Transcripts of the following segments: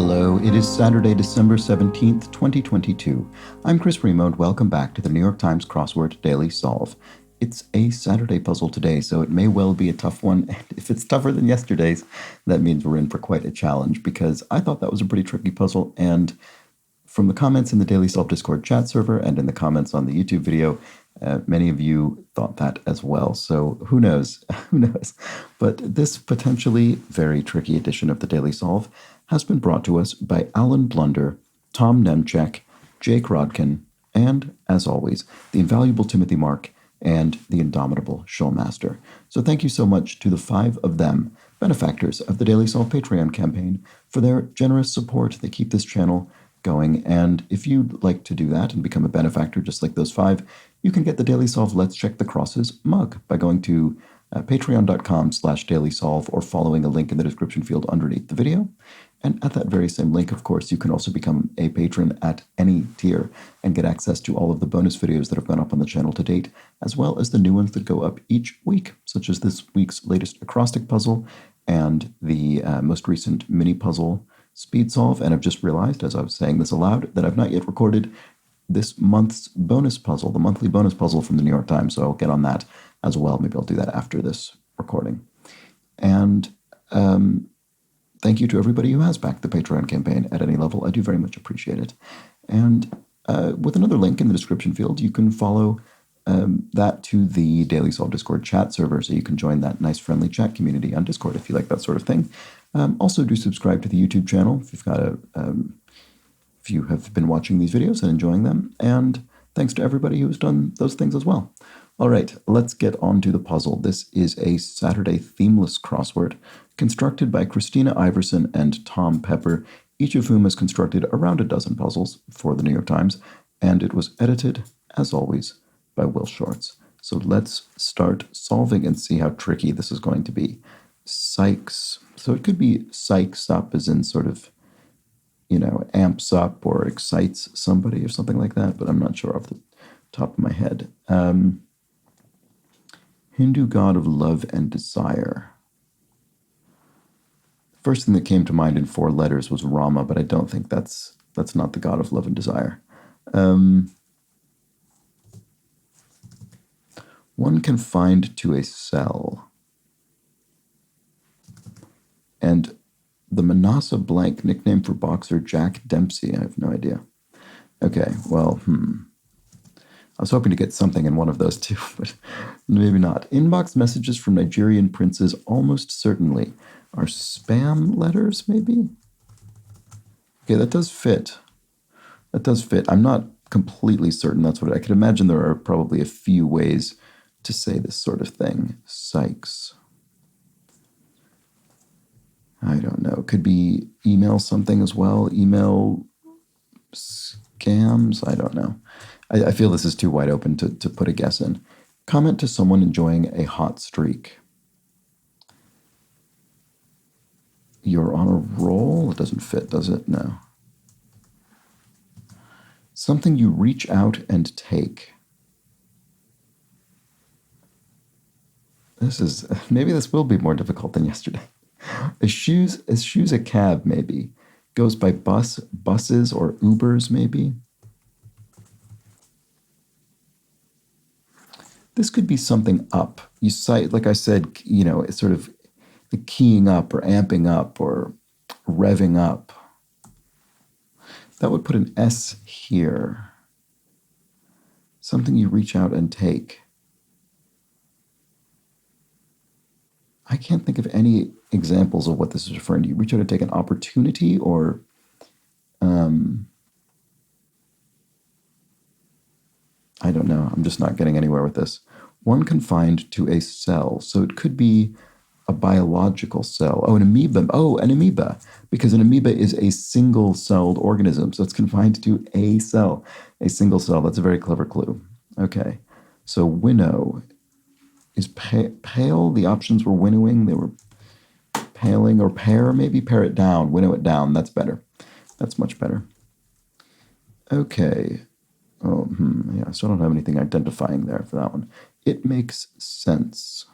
Hello, it is Saturday, December 17th, 2022. I'm Chris Remo, and welcome back to the New York Times Crossword Daily Solve. It's a Saturday puzzle today, so it may well be a tough one, and if it's tougher than yesterday's, that means we're in for quite a challenge, because I thought that was a pretty tricky puzzle, and from the comments in the Daily Solve Discord chat server and in the comments on the YouTube video, many of you thought that as well. So who knows? Who knows? But this potentially very tricky edition of the Daily Solve has been brought to us by Alan Blunder, Tom Nemchek, Jake Rodkin, and, as always, the invaluable Timothy Mark and the indomitable Showmaster. So thank you so much to the 5 of them, benefactors of the Daily Solve Patreon campaign, for their generous support. They keep this channel going, and if you'd like to do that and become a benefactor just like those 5, you can get the Daily Solve Let's Check the Crosses mug by going to patreon.com/dailysolve or following a link in the description field underneath the video. And at that very same link, of course, you can also become a patron at any tier and get access to all of the bonus videos that have gone up on the channel to date, as well as the new ones that go up each week, such as this week's latest acrostic puzzle and the most recent mini puzzle speed solve. And I've just realized, as I was saying this aloud, that I've not yet recorded this month's bonus puzzle, the monthly bonus puzzle from the New York Times, so I'll get on that as well. Maybe I'll do that after this recording. And thank you to everybody who has backed the Patreon campaign at any level. I do very much appreciate it. And with another link in the description field, you can follow that to the Daily Solve Discord chat server, so you can join that nice friendly chat community on Discord if you like that sort of thing. Also, do subscribe to the YouTube channel if you've got if you have been watching these videos and enjoying them. And thanks to everybody who's done those things as well. All right, let's get on to the puzzle. This is a Saturday themeless crossword constructed by Christina Iverson and Tom Pepper, each of whom has constructed around a dozen puzzles for the New York Times, and it was edited, as always, by Will Shorts. So let's start solving and see how tricky this is going to be. Psychs. So it could be psychs up, as in sort of, amps up or excites somebody or something like that, but I'm not sure off the top of my head. Hindu god of love and desire. First thing that came to mind in 4 letters was Rama, but I don't think that's not the god of love and desire. One confined to a cell. And the Manasa Blank, nickname for boxer Jack Dempsey. I have no idea. Okay, well, I was hoping to get something in one of those two, but maybe not. Inbox messages from Nigerian princes almost certainly are spam letters, maybe? Okay, that does fit. That does fit. I'm not completely certain that's what I could imagine. There are probably a few ways to say this sort of thing. Sykes. I don't know. Could be email something as well. Email scams. I don't know. I feel this is too wide open to put a guess in. Comment to someone enjoying a hot streak. You're on a roll? It doesn't fit, does it? No. Something you reach out and take. Maybe this will be more difficult than yesterday. Eschews a cab, maybe. Goes by buses or Ubers, maybe. This could be something up. You cite, like I said, it's sort of the keying up or amping up or revving up. That would put an S here. Something you reach out and take. I can't think of any examples of what this is referring to. You reach out and take an opportunity, or I don't know. I'm just not getting anywhere with this. One confined to a cell. So it could be a biological cell. Oh, an amoeba. Oh, an amoeba. Because an amoeba is a single-celled organism. So it's confined to a cell. A single cell. That's a very clever clue. Okay. So winnow is pale. The options were winnowing. They were paling or pare. Maybe pare it down. Winnow it down. That's better. That's much better. Okay. Oh, yeah, I still don't have anything identifying there for that one. It makes sense.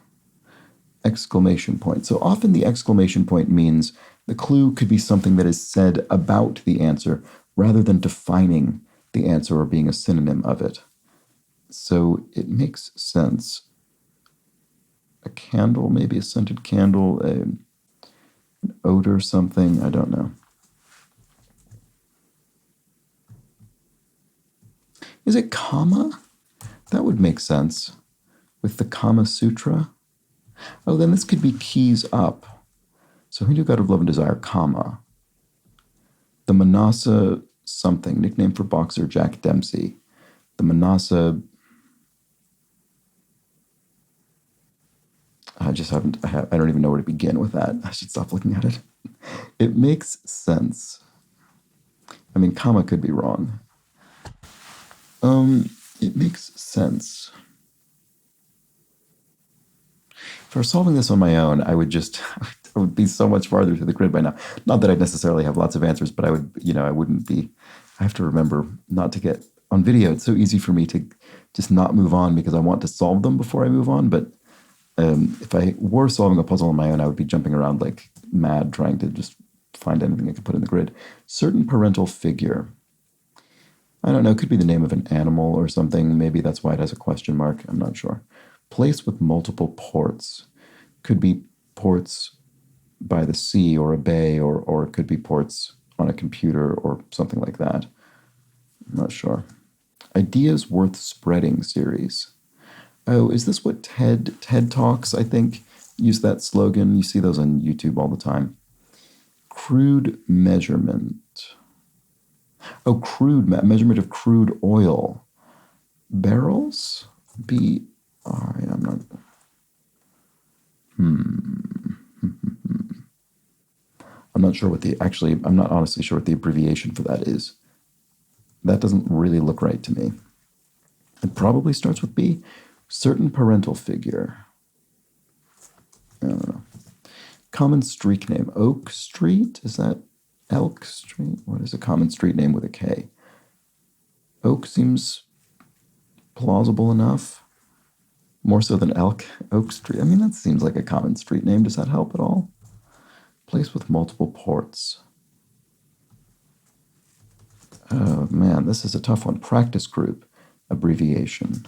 Exclamation point. So often the exclamation point means The clue could be something that is said about the answer rather than defining the answer or being a synonym of it. So it makes sense. A candle, maybe a scented candle, an odor, something, I don't know. Is it Kama? That would make sense. With the Kama Sutra? Oh, then this could be keys up. So Hindu god of love and desire, Kama. The Manasa something, nickname for boxer Jack Dempsey. The Manasa... I don't even know where to begin with that. I should stop looking at it. It makes sense. I mean, Kama could be wrong. It makes sense. If I were solving this on my own, I would be so much farther through the grid by now. Not that I'd necessarily have lots of answers, but I wouldn't be. I have to remember not to get on video. It's so easy for me to just not move on because I want to solve them before I move on. But if I were solving a puzzle on my own, I would be jumping around like mad trying to just find anything I could put in the grid. Certain parental figure. I don't know, it could be the name of an animal or something. Maybe that's why it has a question mark. I'm not sure. Place with multiple ports. Could be ports by the sea or a bay, or it could be ports on a computer or something like that. I'm not sure. Ideas Worth Spreading series. Oh, is this what TED Talks, I think, use that slogan? You see those on YouTube all the time. Crude measurement. Oh, measurement of crude oil. Barrels? I'm not... I'm not sure I'm not honestly sure what the abbreviation for that is. That doesn't really look right to me. It probably starts with B. Certain parental figure. I don't know. Common street name. Oak Street? Is that Elk Street? What is a common street name with a K? Oak seems plausible enough. More so than Elk. Oak Street. I mean, that seems like a common street name. Does that help at all? Place with multiple ports. Oh, man, this is a tough one. Practice group. Abbreviation.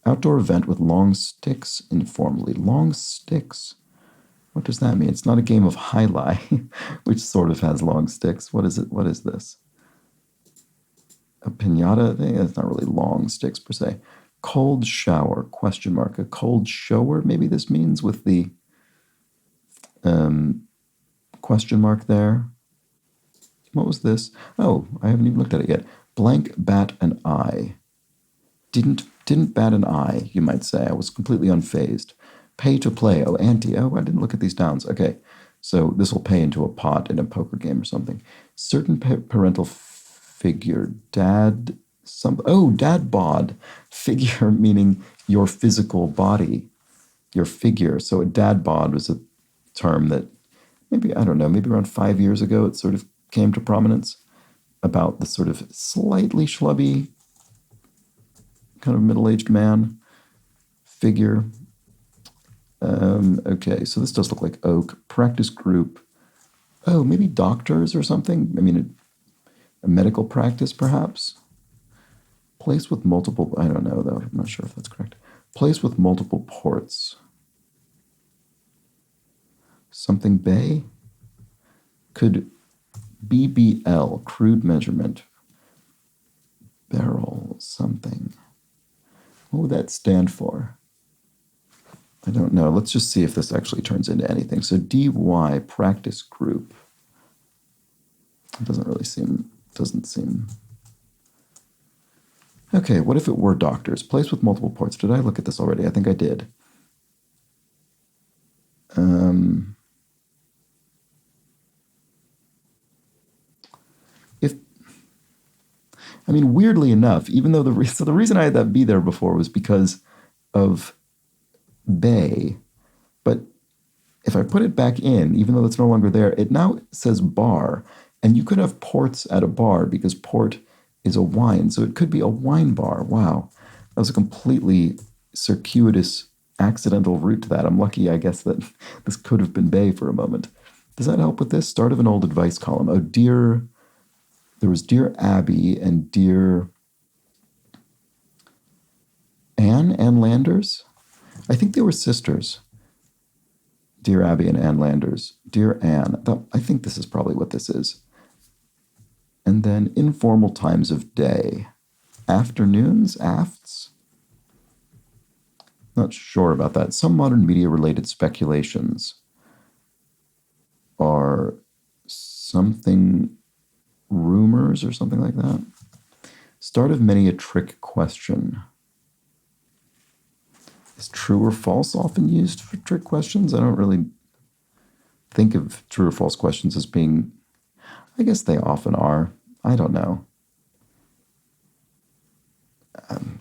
Outdoor event with long sticks informally. Long sticks? What does that mean? It's not a game of high-lie, which sort of has long sticks. What is it? What is this? A piñata thing? It's not really long sticks per se. Cold shower, question mark. A cold shower, maybe this means with the question mark there. What was this? Oh, I haven't even looked at it yet. Blank bat an eye. Didn't bat an eye, you might say. I was completely unfazed. Pay to play. Oh, ante. Oh, I didn't look at these downs. Okay, so this will pay into a pot in a poker game or something. Certain parental figure. Dad bod. Figure meaning your physical body. Your figure. So a dad bod was a term that maybe around 5 years ago it sort of came to prominence about the sort of slightly schlubby kind of middle-aged man figure. Okay, so this does look like oak. Practice group. Oh, maybe doctors or something? I mean, a medical practice, perhaps? Place with multiple... I don't know, though. I'm not sure if that's correct. Place with multiple ports. Something bay? Could BBL, crude measurement. Barrel, something. What would that stand for? I don't know. Let's just see if this actually turns into anything. So DY, practice group. It doesn't seem... Okay, what if it were doctors? Place with multiple ports. Did I look at this already? I think I did. Weirdly enough, even though the reason I had that B there before was because of bay, but if I put it back in, even though it's no longer there, it now says bar, and you could have ports at a bar because port is a wine, so it could be a wine bar. Wow, that was a completely circuitous, accidental route to that. I'm lucky, I guess, that this could have been bay for a moment. Does that help with this? Start of an old advice column. Oh, there was Dear Abby and Dear Ann Landers? I think they were sisters. Dear Abby and Ann Landers. Dear Anne. I think this is probably what this is. And then informal times of day. Afternoons? Afts? Not sure about that. Some modern media-related speculations are something rumors or something like that. Start of many a trick question. Is true or false often used for trick questions? I don't really think of true or false questions as being, I guess they often are. I don't know.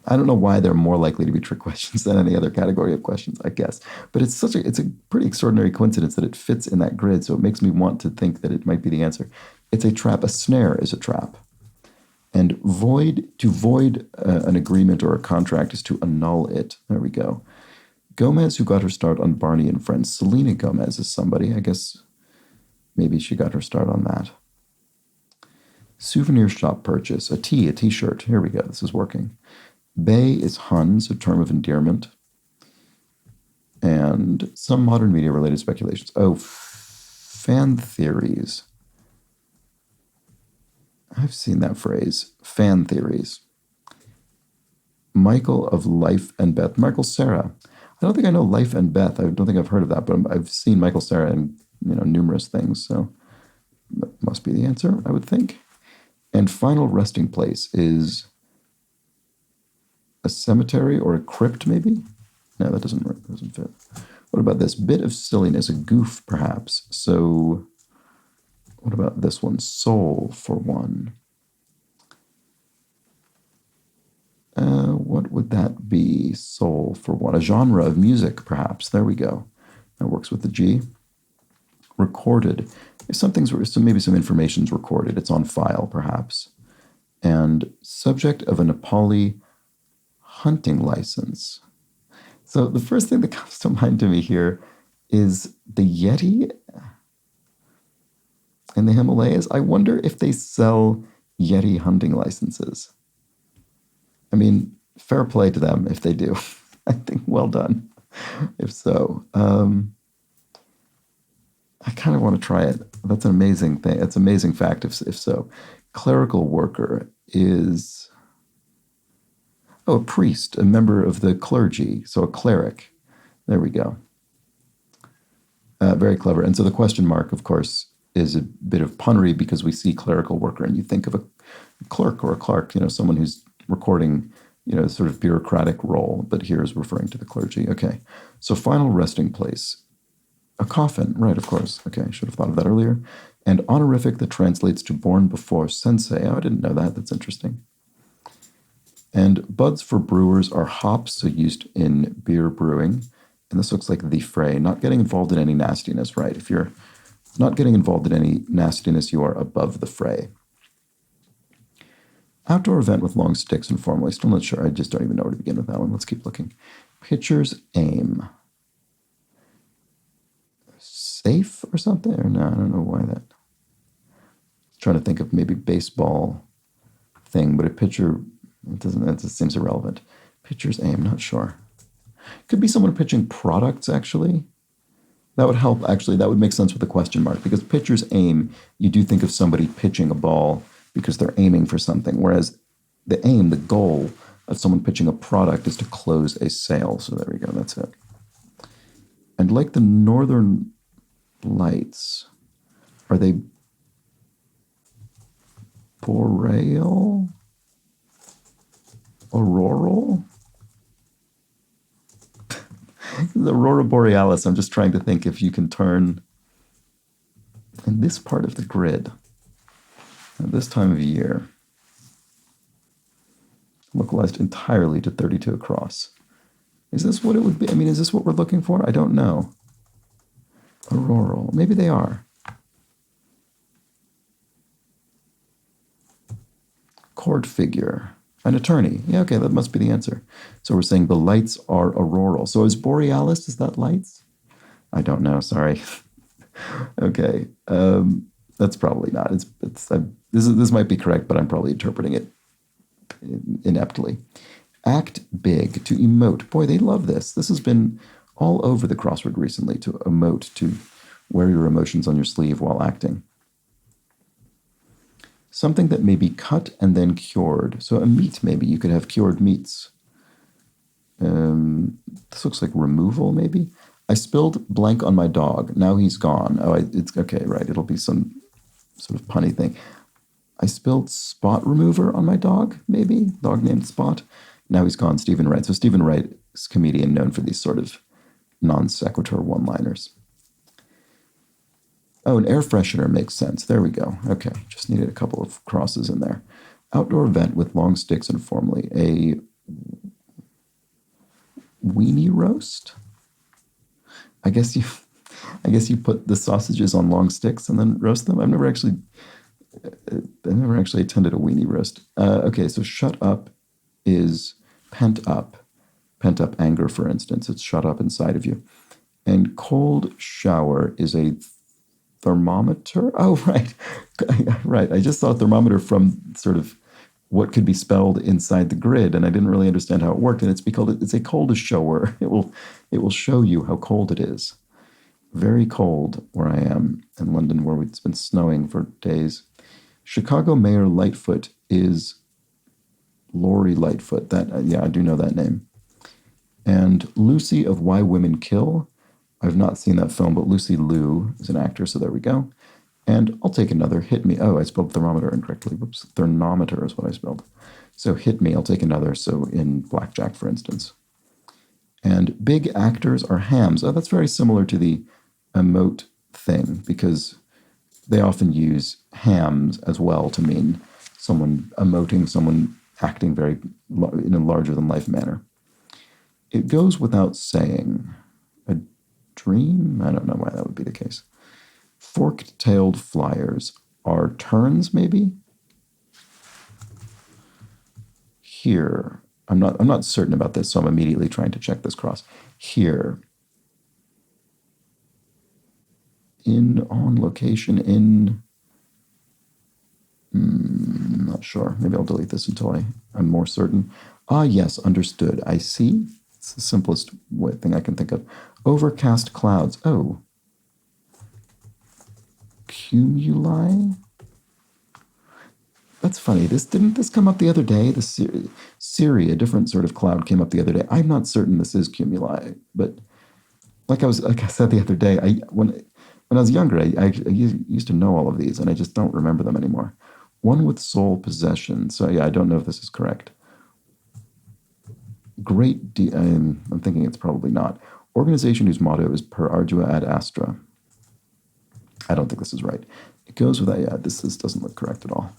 I don't know why they're more likely to be trick questions than any other category of questions, I guess. But it's a pretty extraordinary coincidence that it fits in that grid, so it makes me want to think that it might be the answer. It's a trap. A snare is a trap. And to void an agreement or a contract is to annul it. There we go. Gomez, who got her start on Barney and Friends. Selena Gomez is somebody. I guess maybe she got her start on that. Souvenir shop purchase. A t-shirt. Here we go. This is working. Bay is Huns, a term of endearment. And some modern media-related speculations. Oh, fan theories. I've seen that phrase. Fan theories. Michael of Life and Beth. Michael Cera. I don't think I know Life and Beth. I don't think I've heard of that, but I've seen Michael Cera in numerous things, so that must be the answer, I would think. And final resting place is a cemetery or a crypt, maybe? No, that doesn't fit. What about this? Bit of silliness, a goof, perhaps. So what about this one? Soul for one. What would that be? Soul for one. A genre of music, perhaps. There we go. That works with the G. Recorded. If maybe some information's recorded. It's on file, perhaps. And subject of a Nepali hunting license. So the first thing that comes to mind to me here is the Yeti in the Himalayas. I wonder if they sell Yeti hunting licenses. I mean, fair play to them if they do. I think well done. If so, I kind of want to try it. That's an amazing thing. That's an amazing fact if so. Clerical worker is, a priest, a member of the clergy, so a cleric. There we go. Very clever. And so the question mark, of course, is a bit of punnery because we see clerical worker and you think of a clerk or a clerk, someone who's recording, sort of bureaucratic role, but here is referring to the clergy. Okay, so final resting place. A coffin, right, of course. Okay, I should have thought of that earlier. And honorific that translates to born before sensei. Oh, I didn't know that. That's interesting. And buds for brewers are hops, so used in beer brewing. And this looks like the fray. Not getting involved in any nastiness, right? If you're not getting involved in any nastiness, you are above the fray. Outdoor event with long sticks and formally. Still not sure. I just don't even know where to begin with that one. Let's keep looking. Pitcher's aim. Safe or something? Or no, I don't know why that. I'm trying to think of maybe baseball thing, but a pitcher, it just seems irrelevant. Pitcher's aim, not sure. Could be someone pitching products, actually. That would help, actually. That would make sense with the question mark, because pitcher's aim, you do think of somebody pitching a ball because they're aiming for something, whereas the aim, the goal of someone pitching a product is to close a sale. So there we go, that's it. And like the northern lights, are they boreal? Auroral? The Aurora Borealis, I'm just trying to think if you can turn in this part of the grid at this time of year, localized entirely to 32 across. Is this what it would be? I mean, is this what we're looking for? I don't know. Auroral. Maybe they are. Court figure. An attorney. Yeah, okay, that must be the answer. So we're saying the lights are auroral. So is borealis, is that lights? I don't know, sorry. Okay, that's probably not. This might be correct, but I'm probably interpreting it ineptly. Act big, to emote. Boy, they love this. This has been all over the crossword recently, to emote, to wear your emotions on your sleeve while acting. Something that may be cut and then cured. So a meat, maybe. You could have cured meats. This looks like removal, maybe. I spilled blank on my dog. Now he's gone. Oh, it's okay, right. It'll be some sort of punny thing. I spilled spot remover on my dog, maybe. Dog named Spot. Now he's gone. Stephen Wright. So Stephen Wright is a comedian known for these sort of non sequitur one-liners. Oh, an air freshener makes sense. There we go. Okay, just needed a couple of crosses in there. Outdoor event with long sticks informally. A weenie roast? I guess you put the sausages on long sticks and then roast them. I've never actually attended a weenie roast. Okay, so shut up is pent up anger, for instance. It's shut up inside of you. And cold shower is a thermometer. Oh, right. Right. I just saw a thermometer from sort of what could be spelled inside the grid, and I didn't really understand how it worked. And it's a cold shower. It will show you how cold it is. Very cold where I am in London, where it's been snowing for days. Chicago Mayor Lightfoot is Lori Lightfoot. I do know that name. And Lucy of Why Women Kill. I've not seen that film, but Lucy Liu is an actor, so there we go. And I'll take another. Hit me. Oh, I spelled thermometer incorrectly. Whoops. Thermometer is what I spelled. So hit me. I'll take another. So in Blackjack, for instance. And big actors are hams. Oh, that's very similar to the emote thing, because they often use hams as well to mean someone emoting, someone acting very in a larger-than-life manner. It goes without saying. A dream? I don't know why that would be the case. Forked-tailed flyers are terns, maybe? Here. I'm not certain about this, so I'm immediately trying to check this cross. Here. In, on, location, in. Not sure. Maybe I'll delete this until I'm more certain. Ah, yes, understood. I see. It's the simplest thing I can think of. Overcast clouds. Oh. Cumuli? That's funny. Didn't this come up the other day? The Siri, a different sort of cloud, came up the other day. I'm not certain this is cumuli, but like I said the other day, when I was younger, I used to know all of these, and I just don't remember them anymore. One with soul possession. So yeah, I don't know if this is correct. I'm thinking it's probably not. Organization whose motto is per ardua ad astra. I don't think this is right. It goes with that. Yeah, this doesn't look correct at all.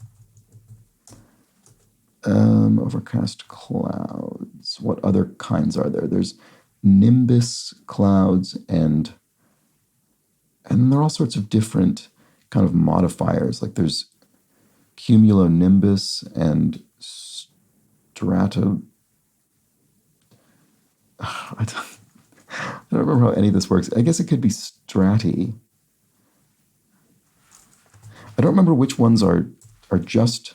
Overcast clouds. What other kinds are there? There's nimbus clouds, and there are all sorts of different kind of modifiers. Like there's cumulonimbus and strato. I don't remember how any of this works. I guess it could be strati. I don't remember which ones are just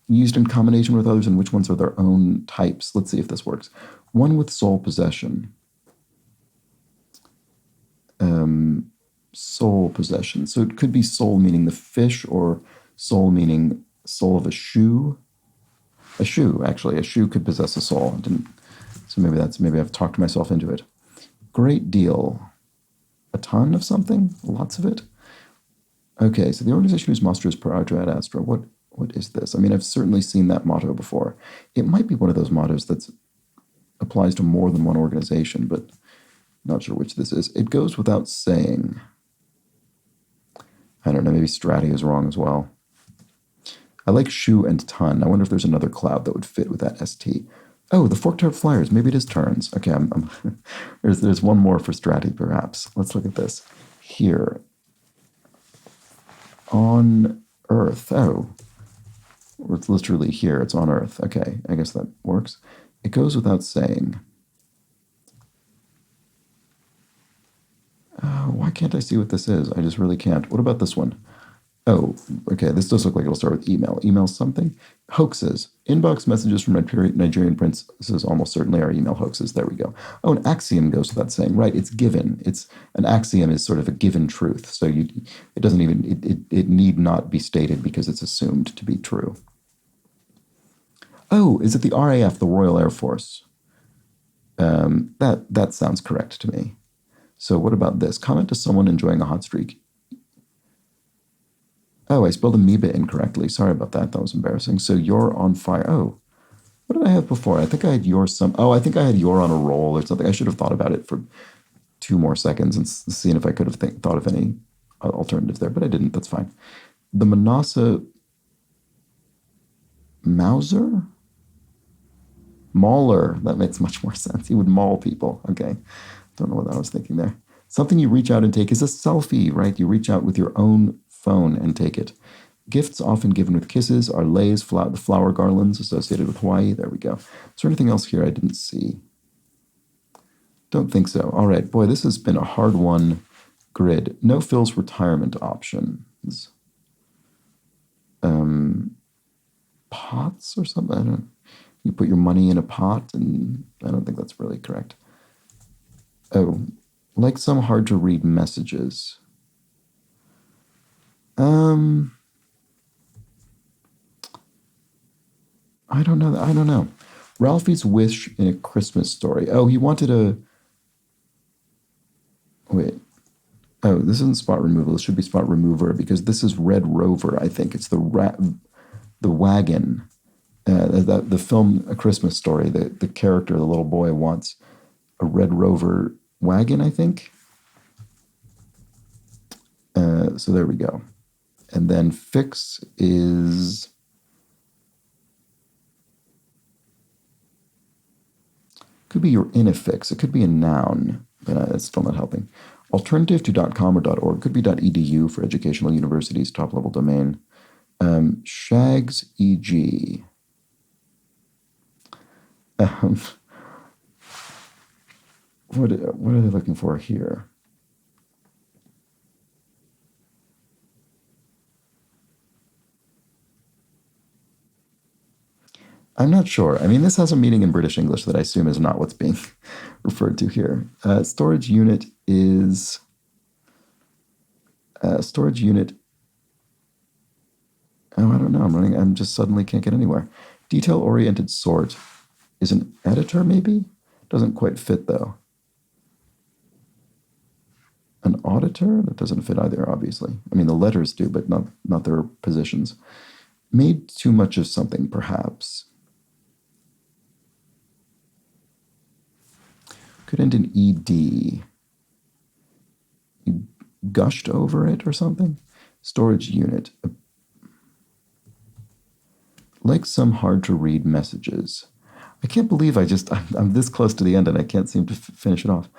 used in combination with others and which ones are their own types. Let's see if this works. One with soul possession. Soul possession. So it could be soul meaning the fish, or soul meaning soul of a shoe. A shoe, actually. A shoe could possess a soul. So maybe I've talked myself into it. Great deal. A ton of something? Lots of it? Okay, so the organization whose muster is per ardua ad astra. What is this? I mean, I've certainly seen that motto before. It might be one of those mottos that applies to more than one organization, but not sure which this is. It goes without saying. I don't know, maybe strati is wrong as well. I like shoe and ton. I wonder if there's another cloud that would fit with that ST. Oh, the fork-tailed flyers. Maybe it is terns. Okay, there's one more for strati, perhaps. Let's look at this. Here. On Earth. Oh. It's literally here. It's on Earth. Okay, I guess that works. It goes without saying. can't I see what this is? I just really can't. What about this one? Oh, okay, this does look like it'll start with email. Email something. Hoaxes. Inbox messages from Nigerian princes almost certainly are email hoaxes. There we go. Oh, an axiom goes without saying. Right, it's given. It's an axiom is sort of a given truth. So it doesn't even, it need not be stated because it's assumed to be true. Oh, is it the RAF, the Royal Air Force? That sounds correct to me. So what about this? Comment to someone enjoying a hot streak. Oh, I spelled amoeba incorrectly. Sorry about that. That was embarrassing. So you're on fire. Oh, what did I have before? I think I had your some. Oh, I think I had you're on a roll or something. I should have thought about it for 2 more seconds and seen if I could have thought of any alternative there, but I didn't. That's fine. The Manasa Mauser? Mauler. That makes much more sense. He would maul people. Okay. Don't know what I was thinking there. Something you reach out and take is a selfie, right? You reach out with your own phone and take it. Gifts often given with kisses are leis, the flower garlands associated with Hawaii. There we go. Is there anything else here I didn't see? Don't think so. All right. Boy, this has been a hard one. Grid. No frills retirement options. Pots or something? I don't. You put your money in a pot, and I don't think that's really correct. Oh, like some hard to read messages. I don't know. I don't know. Ralphie's wish in A Christmas Story. Oh, he wanted a. Wait. Oh, this isn't spot removal. This should be spot remover because this is Red Rover. I think it's the wagon. The film A Christmas Story. The character, the little boy, wants a Red Rover wagon. I think. So there we go. And then fix is. Could be you're in a fix. It could be a noun, but it's still not helping. Alternative to .com or .org could be .edu for educational universities, top-level domain. Shags EG. What are they looking for here? I'm not sure. I mean, this has a meaning in British English that I assume is not what's being referred to here. Storage unit is storage unit. Oh, I don't know. I'm just suddenly can't get anywhere. Detail-oriented sort is an editor, maybe? Doesn't quite fit though. An auditor? That doesn't fit either, obviously. I mean, the letters do, but not their positions. Made too much of something, perhaps. Could end in ED. You gushed over it or something? Storage unit. Like some hard-to-read messages. I can't believe I'm this close to the end and I can't seem to finish it off.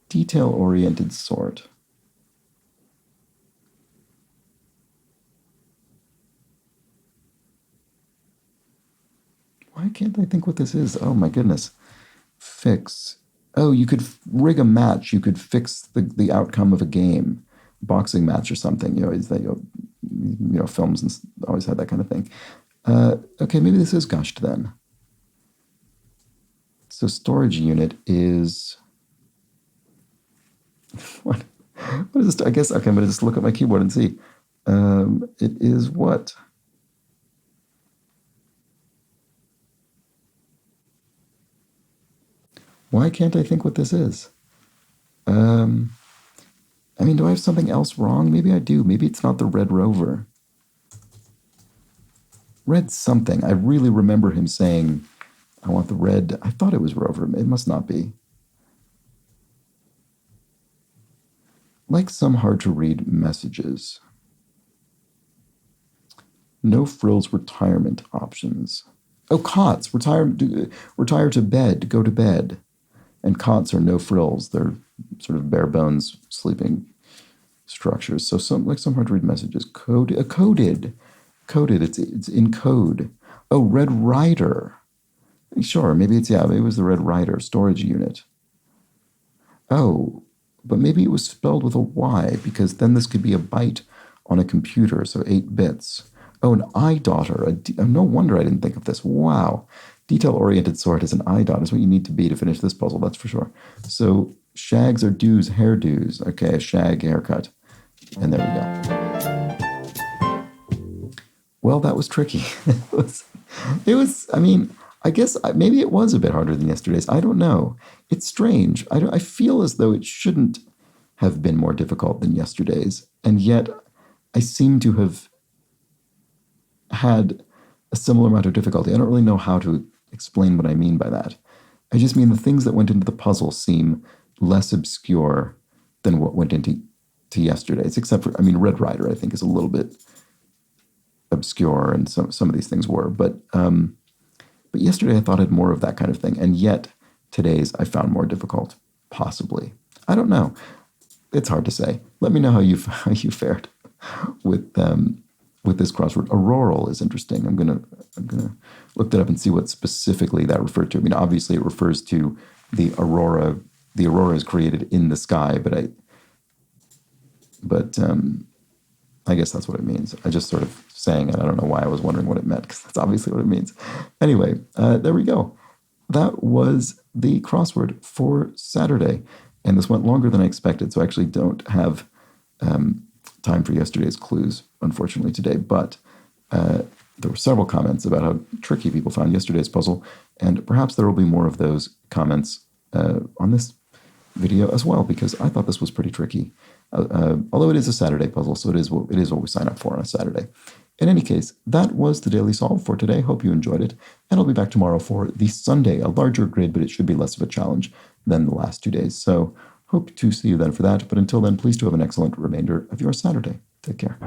Detail-oriented sort. Why can't I think what this is? Oh my goodness. Fix. Oh, you could rig a match. You could fix the outcome of a game, boxing match or something. Films and always had that kind of thing. Okay, maybe this is gushed then. So storage unit is what? What is this? I guess okay. I'm gonna just look at my keyboard and see. It is what? Why can't I think what this is? I mean, do I have something else wrong? Maybe I do. Maybe it's not the Red Rover. Red something. I really remember him saying, I want the red. I thought it was Rover. It must not be. Like some hard-to-read messages. No frills retirement options. Oh, cots. Retire to bed. Go to bed. And cots are no frills. They're sort of bare bones sleeping structures. So some hard-to-read messages. Coded. It's in code. Oh, Red Rider. Sure, maybe maybe it was the Red Rider storage unit. Oh, but maybe it was spelled with a Y, because then this could be a byte on a computer, so 8 bits. Oh, an iDaughter. Oh, no wonder I didn't think of this. Wow. Detail-oriented sort is an iDot. Is what you need to be to finish this puzzle, that's for sure. So shags are do's, hairdos. Okay, a shag haircut. And there we go. Well, that was tricky. I mean, I guess maybe it was a bit harder than yesterday's. I don't know. It's strange. I feel as though it shouldn't have been more difficult than yesterday's. And yet I seem to have had a similar amount of difficulty. I don't really know how to explain what I mean by that. I just mean the things that went into the puzzle seem less obscure than what went into yesterday's, except for, I mean, Red Rider, I think, is a little bit obscure, and some of these things were. But yesterday I thought I had more of that kind of thing, and yet today's I found more difficult, possibly. I don't know. It's hard to say. Let me know how you fared with this crossword. Auroral is interesting. I'm gonna look that up and see what specifically that referred to. I mean, obviously it refers to the aurora. The aurora is created in the sky, but I guess that's what it means. I just sort of sang it. I don't know why I was wondering what it meant, because that's obviously what it means. Anyway, there we go. That was the crossword for Saturday. And this went longer than I expected, so I actually don't have time for yesterday's clues, unfortunately, today. But there were several comments about how tricky people found yesterday's puzzle, and perhaps there will be more of those comments on this video as well, because I thought this was pretty tricky. Although it is a Saturday puzzle, so it is what we sign up for on a Saturday. In any case, that was the Daily Solve for today. Hope you enjoyed it, and I'll be back tomorrow for the Sunday, a larger grid, but it should be less of a challenge than the last 2 days. So hope to see you then for that. But until then, please do have an excellent remainder of your Saturday. Take care.